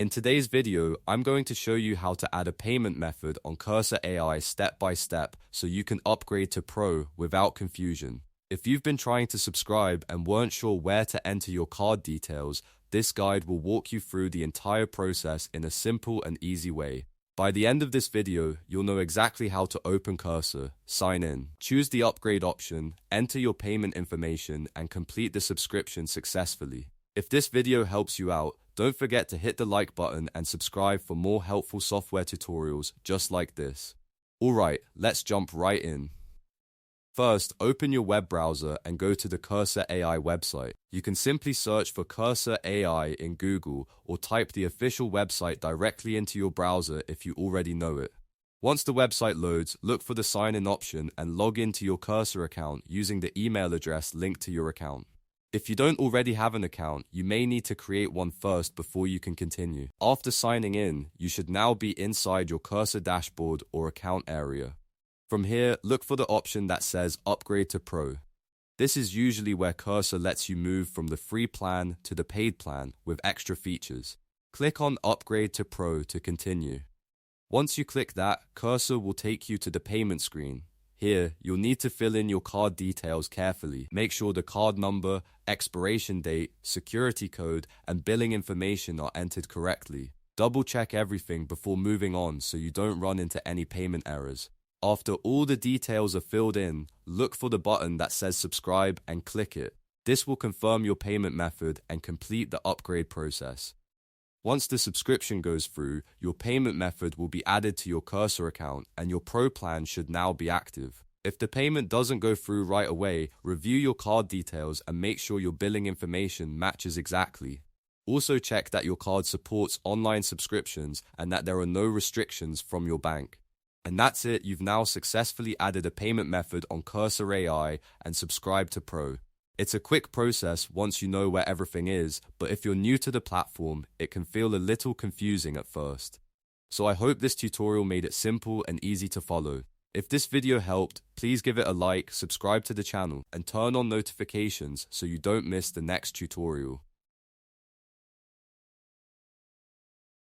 In today's video, I'm going to show you how to add a payment method on Cursor AI step by step so you can upgrade to Pro without confusion. If you've been trying to subscribe and weren't sure where to enter your card details, this guide will walk you through the entire process in a simple and easy way. By the end of this video, you'll know exactly how to open Cursor, sign in, choose the upgrade option, enter your payment information, and complete the subscription successfully. If this video helps you out, don't forget to hit the like button and subscribe for more helpful software tutorials just like this. Alright, let's jump right in. First, open your web browser and go to the Cursor AI website. You can simply search for Cursor AI in Google or type the official website directly into your browser if you already know it. Once the website loads, look for the sign-in option and log into your Cursor account using the email address linked to your account. If you don't already have an account, you may need to create one first before you can continue. After signing in, you should now be inside your Cursor dashboard or account area. From here, look for the option that says Upgrade to Pro. This is usually where Cursor lets you move from the free plan to the paid plan with extra features. Click on Upgrade to Pro to continue. Once you click that, Cursor will take you to the payment screen. Here, you'll need to fill in your card details carefully. Make sure the card number, expiration date, security code, and billing information are entered correctly. Double check everything before moving on so you don't run into any payment errors. After all the details are filled in, look for the button that says subscribe and click it. This will confirm your payment method and complete the upgrade process. Once the subscription goes through, your payment method will be added to your Cursor account and your Pro plan should now be active. If the payment doesn't go through right away, review your card details and make sure your billing information matches exactly. Also check that your card supports online subscriptions and that there are no restrictions from your bank. And that's it, you've now successfully added a payment method on Cursor AI and subscribed to Pro. It's a quick process once you know where everything is, but if you're new to the platform, it can feel a little confusing at first. So I hope this tutorial made it simple and easy to follow. If this video helped, please give it a like, subscribe to the channel, and turn on notifications so you don't miss the next tutorial.